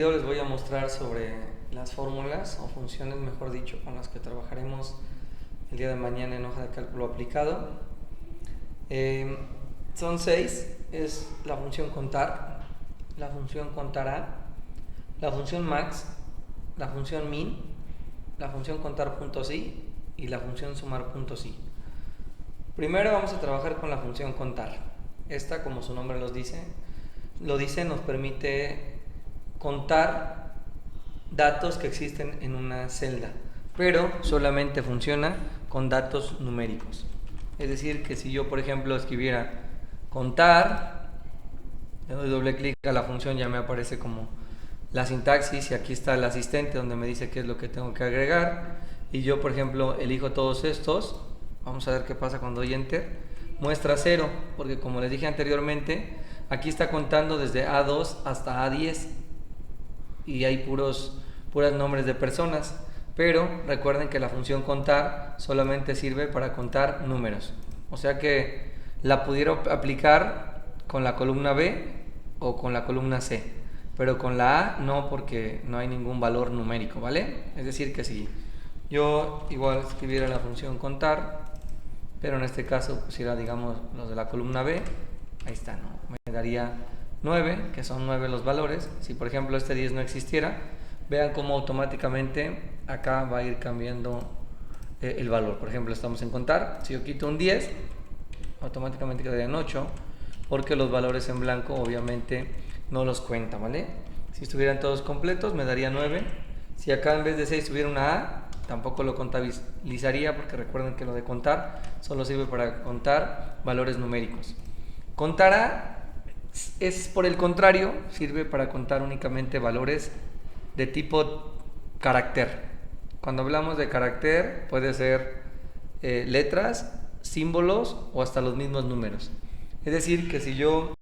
Les voy a mostrar sobre las fórmulas o funciones, mejor dicho, con las que trabajaremos el día de mañana en hoja de cálculo aplicado. Son 6, es la función contar, la función contará, la función max, la función min, la función contar puntos y la función sumar puntos i. Primero vamos a trabajar con la función contar. Esta, como su nombre lo dice, nos permite contar datos que existen en una celda, pero solamente funciona con datos numéricos. Es decir, que si yo, por ejemplo, escribiera contar, le doy doble clic a la función, ya me aparece como la sintaxis y aquí está el asistente donde me dice qué es lo que tengo que agregar. Y yo, por ejemplo, elijo todos estos. Vamos a ver qué pasa cuando doy enter. Muestra 0, porque como les dije anteriormente, aquí está contando desde A2 hasta A10 y hay puros nombres de personas, pero recuerden que la función contar solamente sirve para contar números, o sea que la pudiera aplicar con la columna B o con la columna C, pero con la A no, porque no hay ningún valor numérico, ¿vale? Es decir, que si yo igual escribiera la función contar, pero en este caso pusiera, digamos, los de la columna B, ahí está, ¿no? Me daría 9, que son 9 los valores. Si por ejemplo este 10 no existiera, vean cómo automáticamente acá va a ir cambiando el valor. Por ejemplo, estamos en contar, si yo quito un 10, automáticamente quedarían 8, porque los valores en blanco obviamente no los cuenta, ¿vale? Si estuvieran todos completos me daría 9. Si acá en vez de 6 tuviera una A, tampoco lo contabilizaría, porque recuerden que lo de contar solo sirve para contar valores numéricos. Contar A es, por el contrario, sirve para contar únicamente valores de tipo carácter. Cuando hablamos de carácter puede ser letras, símbolos o hasta los mismos números. Es decir, que si yo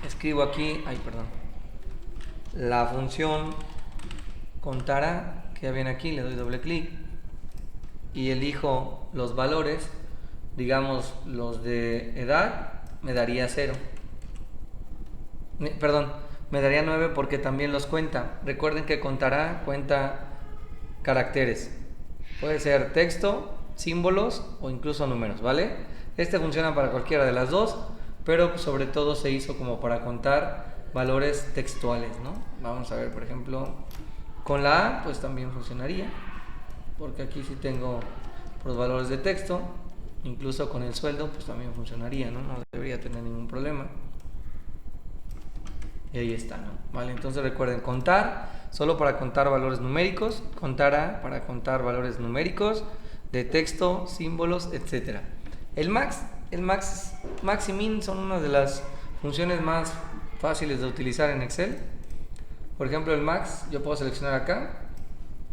escribo aquí, la función contará, que ya viene aquí, le doy doble clic y elijo los valores, digamos los de edad, me daría 0. Me daría 9 porque también los cuenta. Recuerden que contará cuenta caracteres. Puede ser texto, símbolos o incluso números, ¿vale? Este funciona para cualquiera de las dos, pero sobre todo se hizo como para contar valores textuales, ¿no? Vamos a ver, por ejemplo, con la A, pues también funcionaría, porque aquí sí tengo los valores de texto, incluso con el sueldo, pues también funcionaría, ¿no? No debería tener ningún problema. Y ahí está, ¿no? Vale, entonces recuerden, contar solo para contar valores numéricos, contar A para contar valores numéricos de texto, símbolos, etc. El max y min son una de las funciones más fáciles de utilizar en Excel. Por ejemplo, el max yo puedo seleccionar acá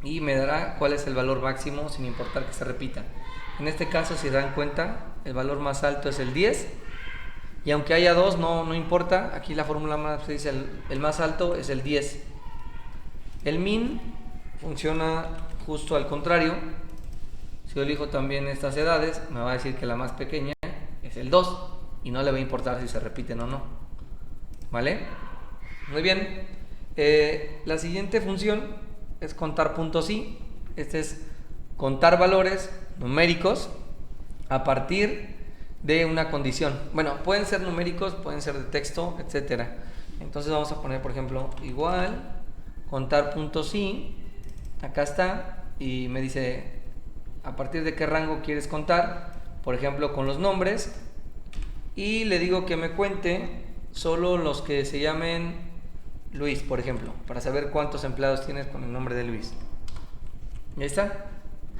y me dará cuál es el valor máximo sin importar que se repita. En este caso, si dan cuenta, el valor más alto es el 10. Y aunque haya dos, no importa. Aquí la fórmula más dice el más alto es el 10. El min funciona justo al contrario. Si yo elijo también estas edades, me va a decir que la más pequeña es el 2 y no le va a importar si se repiten o no. ¿Vale? Muy bien. La siguiente función es contar puntos i. Este es contar valores numéricos a partir de una condición. Bueno, pueden ser numéricos, pueden ser de texto, etcétera. Entonces vamos a poner, por ejemplo, igual contar puntos i. Acá está y me dice a partir de qué rango quieres contar. Por ejemplo, con los nombres, y le digo que me cuente solo los que se llamen Luis, por ejemplo, para saber cuántos empleados tienes con el nombre de Luis. Y ahí está.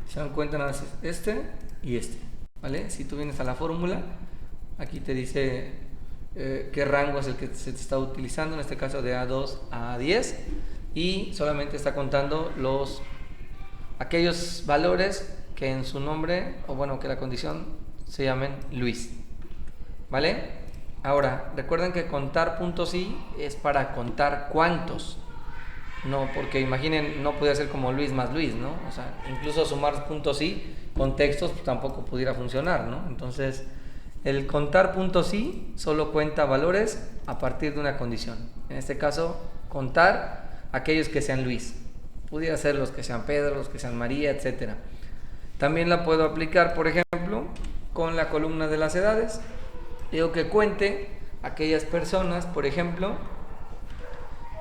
Se dan cuenta nada más este y este. ¿Vale? Si tú vienes a la fórmula, aquí te dice qué rango es el que se te está utilizando, en este caso de A2 a A10, y solamente está contando aquellos valores que en su nombre, o bueno, que la condición se llamen Luis. ¿Vale? Ahora, recuerden que contar puntos i es para contar cuántos. No, porque imaginen, no podría ser como Luis más Luis, ¿no? O sea, incluso sumar puntos i con textos pues, tampoco pudiera funcionar, ¿no? Entonces, el contar puntos i solo cuenta valores a partir de una condición. En este caso, contar aquellos que sean Luis. Pudiera ser los que sean Pedro, los que sean María, etc. También la puedo aplicar, por ejemplo, con la columna de las edades. Digo que cuente aquellas personas, por ejemplo,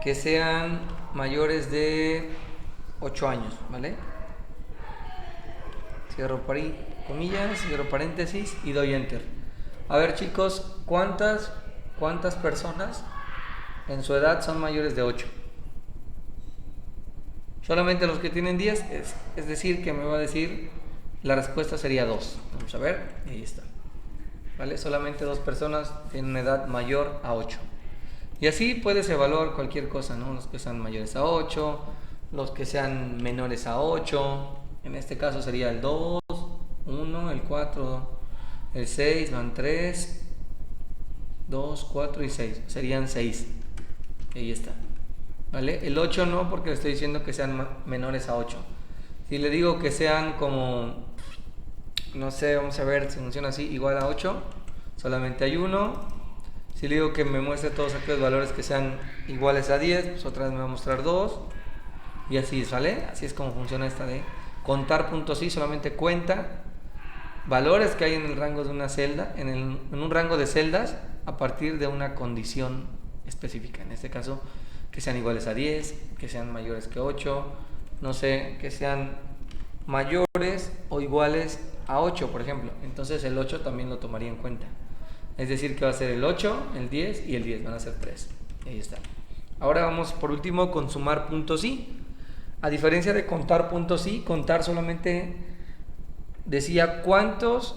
que sean mayores de 8 años, ¿vale? Cierro comillas, cierro paréntesis y doy enter. A ver, chicos, ¿cuántas personas en su edad son mayores de 8? Solamente los que tienen 10, es decir, que me va a decir, la respuesta sería 2. Vamos a ver, ahí está. ¿Vale? Solamente 2 personas tienen una edad mayor a 8. Y así puedes evaluar cualquier cosa, ¿no? Los que sean mayores a 8, los que sean menores a 8. En este caso sería el 2, 1, el 4, el 6, van 3, 2, 4 y 6. Serían 6. Ahí está. ¿Vale? El 8 no, porque le estoy diciendo que sean menores a 8. Si le digo que sean como, no sé, vamos a ver si funciona así, igual a 8, solamente hay 1. Si le digo que me muestre todos aquellos valores que sean iguales a 10, pues otra vez me va a mostrar 2. Y así, ¿vale? Así es como funciona esta de contar puntos y solamente cuenta valores que hay en el rango de una celda, en un rango de celdas a partir de una condición específica. En este caso, que sean iguales a 10, que sean mayores que 8, no sé, que sean mayores o iguales a 8, por ejemplo. Entonces el 8 también lo tomaría en cuenta. Es decir, que va a ser el 8, el 10 y el 10, van a ser 3. Ahí está. Ahora vamos por último con sumar puntos y. A diferencia de contar puntos y, contar solamente decía cuántas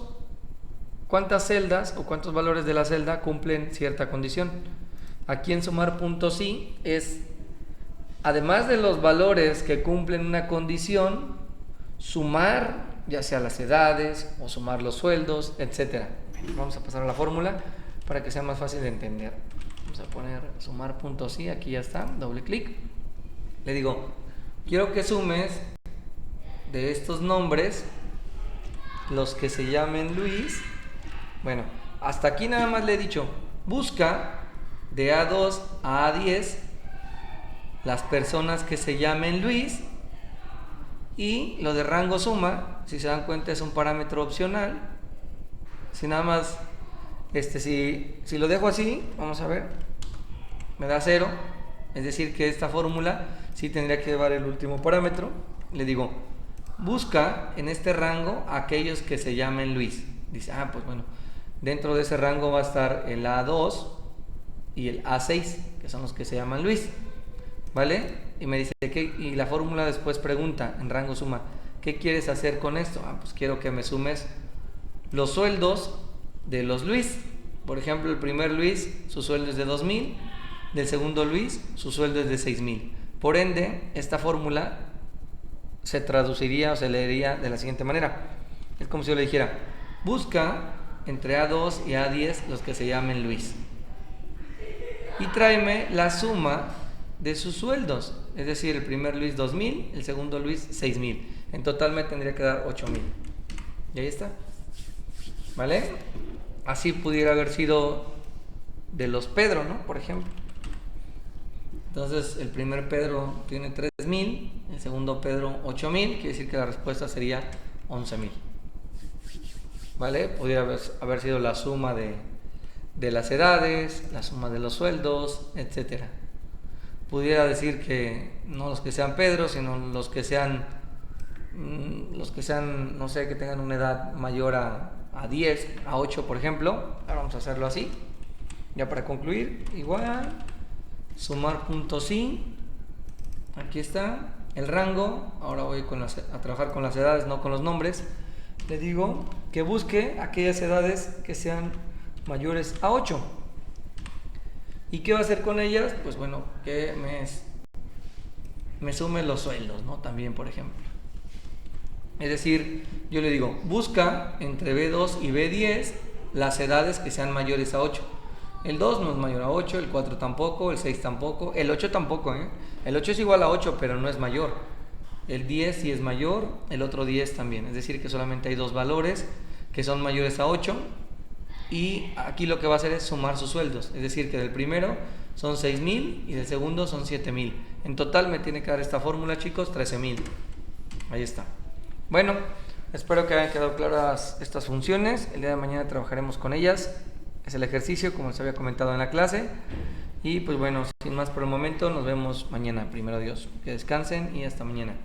celdas o cuántos valores de la celda cumplen cierta condición. Aquí en sumar puntos y es, además de los valores que cumplen una condición, sumar ya sea las edades o sumar los sueldos, etc. Vamos a pasar a la fórmula para que sea más fácil de entender. Vamos a poner sumar puntos y, aquí ya está, doble clic. Le digo, quiero que sumes de estos nombres los que se llamen Luis. Bueno, hasta aquí nada más le he dicho, busca de A2 a A10 las personas que se llamen Luis, y lo de rango suma, si se dan cuenta, es un parámetro opcional. Si nada más, si lo dejo así, vamos a ver, me da 0, es decir que esta fórmula sí tendría que llevar el último parámetro. Le digo, busca en este rango aquellos que se llamen Luis. Dice, pues bueno, dentro de ese rango va a estar el A2 y el A6, que son los que se llaman Luis, ¿vale? Y me dice y la fórmula después pregunta en rango suma, ¿qué quieres hacer con esto? Pues quiero que me sumes los sueldos de los Luis. Por ejemplo, el primer Luis, su sueldo es de 2,000, del segundo Luis, su sueldo es de 6,000. Por ende, esta fórmula se traduciría o se leería de la siguiente manera. Es como si yo le dijera, busca entre A2 y A10 los que se llamen Luis, y tráeme la suma de sus sueldos. Es decir, el primer Luis 2,000, el segundo Luis 6,000. En total me tendría que dar 8,000. Y ahí está. ¿Vale? Así pudiera haber sido de los Pedro, ¿no? Por ejemplo. Entonces, el primer Pedro tiene 3,000, el segundo Pedro 8,000, quiere decir que la respuesta sería 11,000. ¿Vale? Pudiera haber sido la suma de las edades, la suma de los sueldos, etcétera. Pudiera decir que no los que sean Pedro, sino los que sean, no sé, que tengan una edad mayor a 10, a 8, por ejemplo. Ahora vamos a hacerlo así. Ya para concluir, igual, sumar puntos y, aquí está, el rango. Ahora voy a trabajar con las edades, no con los nombres. Le digo que busque aquellas edades que sean mayores a 8. ¿Y qué va a hacer con ellas? Pues bueno, que me sume los sueldos, ¿no? También, por ejemplo. Es decir, yo le digo, busca entre B2 y B10 las edades que sean mayores a 8. El 2 no es mayor a 8, el 4 tampoco, el 6 tampoco, el 8 tampoco, ¿eh? El 8 es igual a 8, pero no es mayor. El 10 sí es mayor, el otro 10 también. Es decir, que solamente hay 2 valores que son mayores a 8. Y aquí lo que va a hacer es sumar sus sueldos. Es decir, que del primero son 6,000 y del segundo son 7,000. En total me tiene que dar esta fórmula, chicos, 13,000. Ahí está. Bueno, espero que hayan quedado claras estas funciones. El día de mañana trabajaremos con ellas. Es el ejercicio, como les había comentado en la clase. Y pues bueno, sin más por el momento, nos vemos mañana, primero Dios. Que descansen y hasta mañana.